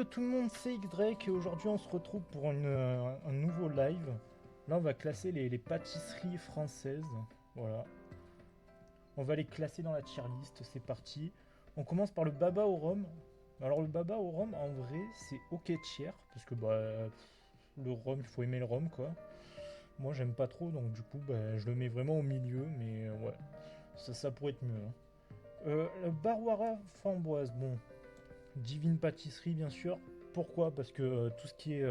tout le monde, c'est X-Drake et aujourd'hui on se retrouve pour un nouveau live. Là on va classer les pâtisseries françaises. Voilà. On va les classer dans la tier list, c'est parti. On commence par le baba au rhum. Alors le baba au rhum en vrai c'est ok tier parce que le rhum, il faut aimer le rhum quoi. Moi j'aime pas trop donc du coup je le mets vraiment au milieu mais ouais. Ça pourrait être mieux, hein. Le baroara framboise, bon, divine pâtisserie bien sûr. Pourquoi? Parce que tout ce qui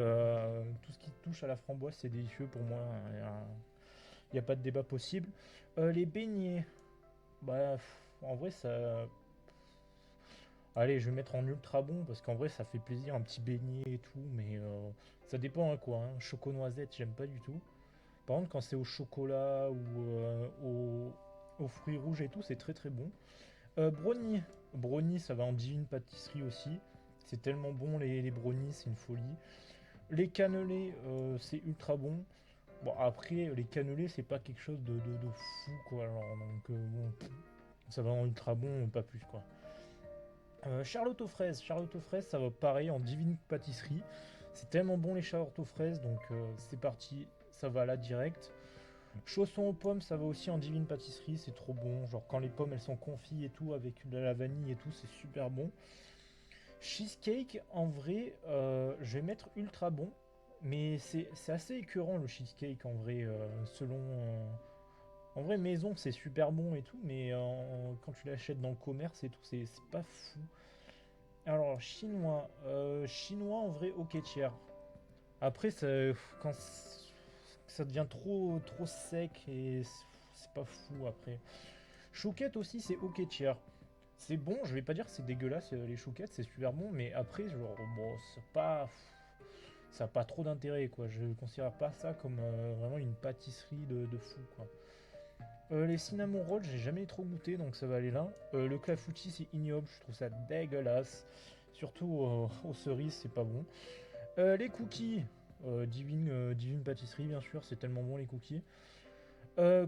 touche à la framboise c'est délicieux pour moi. Il n'y a pas de débat possible. Les beignets, en vrai ça. Allez, je vais mettre en ultra bon parce qu'en vrai ça fait plaisir un petit beignet et tout, mais ça dépend à quoi, hein. Choco noisette, j'aime pas du tout. Par contre, quand c'est au chocolat ou aux fruits rouges et tout, c'est très très bon. Brownie. Brownie, ça va en divine pâtisserie aussi. C'est tellement bon les brownies, c'est une folie. Les cannelés, c'est ultra bon. Bon, après, les cannelés, c'est pas quelque chose de fou, quoi. Alors, donc, bon, ça va en ultra bon, pas plus, quoi. Charlotte aux fraises. Charlotte aux fraises, ça va pareil en divine pâtisserie. C'est tellement bon les charlottes aux fraises, donc c'est parti, ça va là direct. Chaussons aux pommes, ça va aussi en divine pâtisserie, c'est trop bon. Genre quand les pommes elles sont confites et tout, avec de la vanille et tout, c'est super bon. Cheesecake, en vrai, je vais mettre ultra bon. Mais c'est assez écœurant le cheesecake en vrai, selon. En vrai, maison c'est super bon et tout, mais quand tu l'achètes dans le commerce et tout, c'est pas fou. Alors, chinois en vrai, ok tiers. Après, quand ça devient trop sec et c'est pas fou après. Chouquette aussi, c'est ok tiers. C'est bon, je vais pas dire que c'est dégueulasse les chouquettes, c'est super bon, mais après, genre, bon, ça a pas trop d'intérêt quoi. Je considère pas ça comme vraiment une pâtisserie de fou quoi. Les cinnamon rolls, j'ai jamais trop goûté donc ça va aller là. Le clafoutis, c'est ignoble, je trouve ça dégueulasse. Surtout aux cerises, c'est pas bon. Les cookies, divine pâtisserie bien sûr, c'est tellement bon les cookies.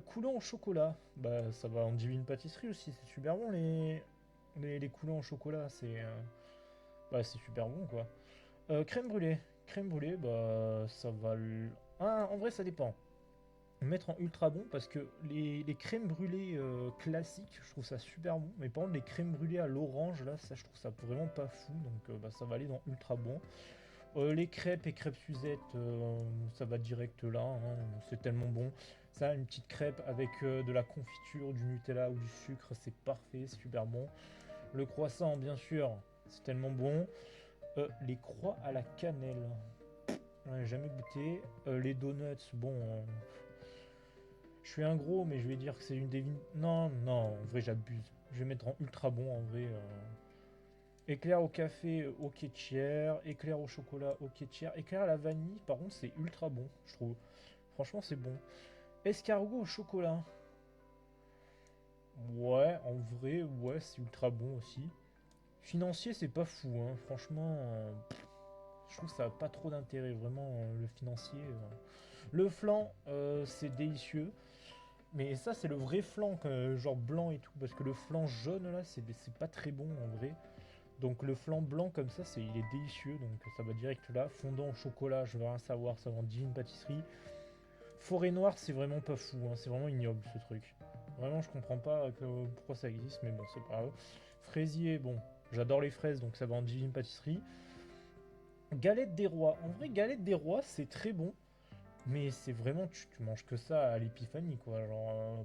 Coulons au chocolat, bah ça va en divine pâtisserie aussi, c'est super bon les coulons au chocolat, c'est super bon quoi. Crème brûlée, bah ça va. Ah, en vrai ça dépend. Mettre en ultra bon parce que les crèmes brûlées classiques, je trouve ça super bon, mais par contre les crèmes brûlées à l'orange là, ça je trouve ça vraiment pas fou, donc ça va aller dans ultra bon. Les crêpes et crêpes Suzette, ça va direct là, hein, c'est tellement bon. Ça, une petite crêpe avec de la confiture, du Nutella ou du sucre, c'est parfait, c'est super bon. Le croissant, bien sûr, c'est tellement bon. Les croix à la cannelle, j'en ai jamais goûté. Les donuts, bon, je suis un gros, mais je vais dire que c'est une des... Non, non, en vrai, j'abuse. Je vais mettre en ultra bon, en vrai. Éclair au café, ok tiers. Éclair au chocolat, ok tiers. Éclair à la vanille, par contre, c'est ultra bon, je trouve. Franchement, c'est bon. Escargot au chocolat. Ouais, en vrai, ouais, c'est ultra bon aussi. Financier, c'est pas fou, hein. Franchement, je trouve que ça a pas trop d'intérêt, vraiment, le financier. Le flan, c'est délicieux. Mais ça, c'est le vrai flan, genre blanc et tout. Parce que le flan jaune, là, c'est pas très bon, en vrai. Donc le flan blanc comme ça, il est délicieux, donc ça va direct là. Fondant au chocolat, je veux rien savoir, ça va en divine pâtisserie. Forêt noire, c'est vraiment pas fou, hein, c'est vraiment ignoble ce truc. Vraiment, je comprends pas pourquoi ça existe, mais bon, c'est pas grave. Fraisier, bon, j'adore les fraises, donc ça va en divine pâtisserie. Galette des rois, en vrai, galette des rois, c'est très bon, mais c'est vraiment, tu manges que ça à l'épiphanie, quoi. Genre,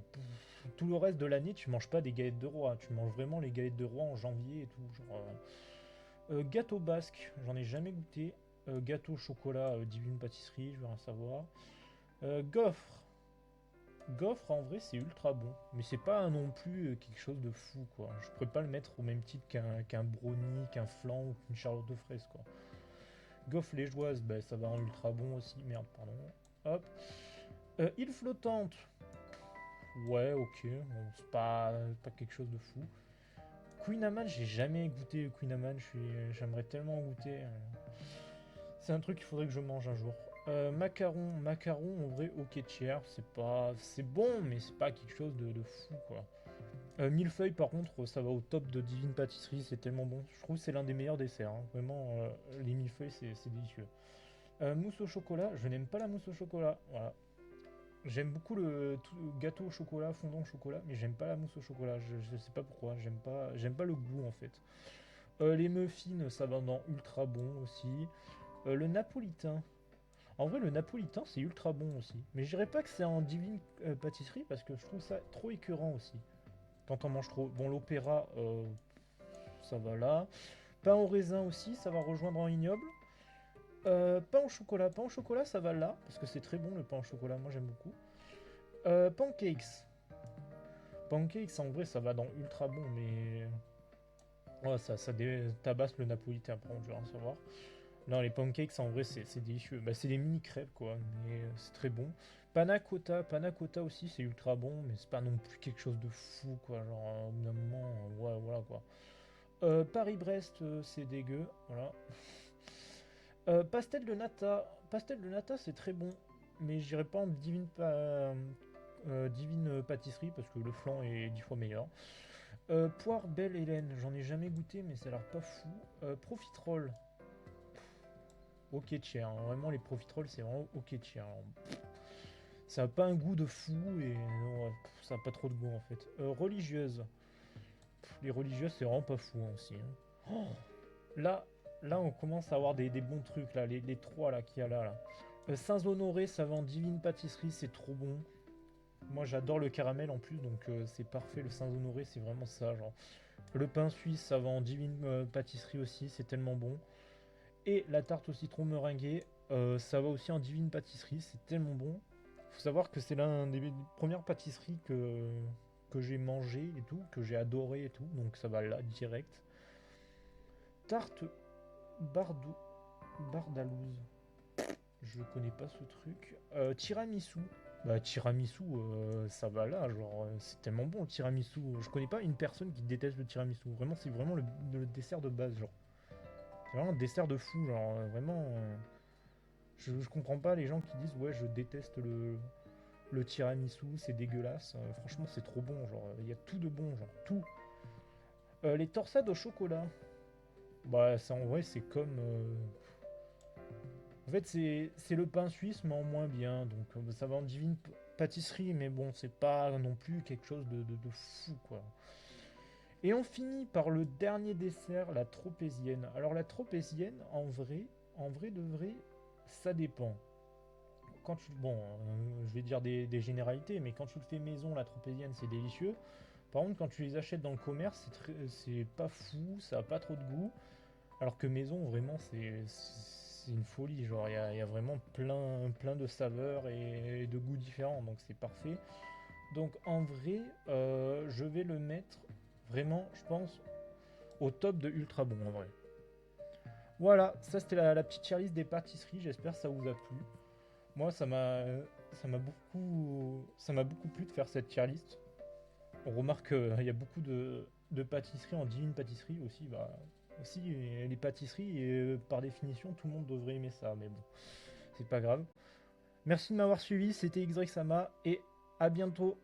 tout le reste de l'année, tu manges pas des galettes de roi, tu manges vraiment les galettes de roi en janvier et tout. Genre, gâteau basque, j'en ai jamais goûté. Gâteau au chocolat, divine pâtisserie, je veux rien savoir. Gaufre. Gaufre, en vrai, c'est ultra bon. Mais c'est pas non plus quelque chose de fou, quoi. Je pourrais pas le mettre au même titre qu'un brownie, qu'un flan ou qu'une charlotte de fraises, quoi. Gaufre liégeoise, ça va en ultra bon aussi. Merde, pardon. Hop. Île flottante. Ouais, ok. Bon, c'est pas quelque chose de fou. Queen Amman, j'ai jamais goûté Queen Amman. J'aimerais tellement goûter. C'est un truc qu'il faudrait que je mange un jour. Macaron, en vrai, ok tiers, c'est bon, mais c'est pas quelque chose de fou, quoi. Millefeuille, par contre, ça va au top de Divine Pâtisserie, c'est tellement bon. Je trouve que c'est l'un des meilleurs desserts, hein. Vraiment, les millefeuilles, c'est délicieux. Mousse au chocolat, je n'aime pas la mousse au chocolat. Voilà. J'aime beaucoup le gâteau au chocolat, fondant au chocolat, mais j'aime pas la mousse au chocolat. Je sais pas pourquoi, j'aime pas le goût en fait. Les muffins, ça va dans ultra bon aussi. Le napolitain. En vrai, le napolitain, c'est ultra bon aussi. Mais je dirais pas que c'est en divine pâtisserie parce que je trouve ça trop écœurant aussi. Quand on mange trop. Bon, l'opéra, ça va là. Pain au raisin aussi, ça va rejoindre en ignoble. Pain au chocolat, ça va là parce que c'est très bon le pain au chocolat. Moi, j'aime beaucoup. Pancakes. Pancakes, en vrai, ça va dans ultra bon, mais. Ouais, tabasse le napolitain, par contre, je veux rien savoir. Non, les pancakes, en vrai, c'est délicieux. Bah, c'est des mini crêpes, quoi, mais c'est très bon. Panna cotta aussi, c'est ultra bon, mais c'est pas non plus quelque chose de fou, quoi. Genre, au bout d'un moment, ouais, voilà, quoi. Paris-Brest, c'est dégueu, voilà. Pastel de nata, c'est très bon, mais j'irai pas en divine pâtisserie parce que le flan est 10 fois meilleur. Poire Belle Hélène, j'en ai jamais goûté, mais ça a l'air pas fou. Profiterole, ok tiers, hein. Vraiment les profiteroles c'est vraiment ok tiers. Alors, ça a pas un goût de fou et ouais, ça a pas trop de goût en fait. Religieuse, les religieuses c'est vraiment pas fou hein, aussi, hein. Oh, là, là on commence à avoir des bons trucs là, les trois là qu'il y a là. Saint-Honoré, ça va en divine pâtisserie, c'est trop bon. Moi j'adore le caramel en plus, donc c'est parfait. Le Saint-Honoré, c'est vraiment ça. Genre. Le pain suisse, ça va en divine pâtisserie aussi, c'est tellement bon. Et la tarte au citron meringuée, ça va aussi en divine pâtisserie, c'est tellement bon. Faut savoir que c'est l'un des premières pâtisseries que j'ai mangé et tout, que j'ai adoré et tout, donc ça va là direct. Tarte bardou, bardalouse. Je connais pas ce truc. Tiramisu. Bah, tiramisu, ça va là, genre, c'est tellement bon le tiramisu. Je connais pas une personne qui déteste le tiramisu. Vraiment, c'est vraiment le dessert de base, genre. C'est vraiment un dessert de fou, genre, vraiment. Je comprends pas les gens qui disent, ouais, je déteste le tiramisu, c'est dégueulasse. Franchement, c'est trop bon, genre, il y a tout de bon, genre, tout. Les torsades au chocolat. Bah, ça en vrai, c'est comme. En fait, c'est le pain suisse, mais en moins bien. Donc, ça va en divine pâtisserie, mais bon, c'est pas non plus quelque chose de fou, quoi. Et on finit par le dernier dessert, la tropézienne. Alors, la tropézienne, en vrai de vrai, ça dépend. Quand tu, bon, je vais dire des généralités, mais quand tu le fais maison, la tropézienne, c'est délicieux. Par contre, quand tu les achètes dans le commerce, c'est pas fou, ça a pas trop de goût. Alors que maison, vraiment, c'est une folie. Genre, il y a vraiment plein de saveurs et de goûts différents. Donc, c'est parfait. Donc, en vrai, je vais le mettre vraiment, je pense, au top de ultra bon, en vrai. Voilà, ça c'était la petite tier list des pâtisseries. J'espère que ça vous a plu. Moi, ça m'a beaucoup plu de faire cette tier list. On remarque qu'il y a beaucoup de pâtisseries en divine pâtisserie aussi. Bah, aussi, les pâtisseries, et par définition, tout le monde devrait aimer ça, mais bon, c'est pas grave. Merci de m'avoir suivi, c'était Xrexama, et à bientôt.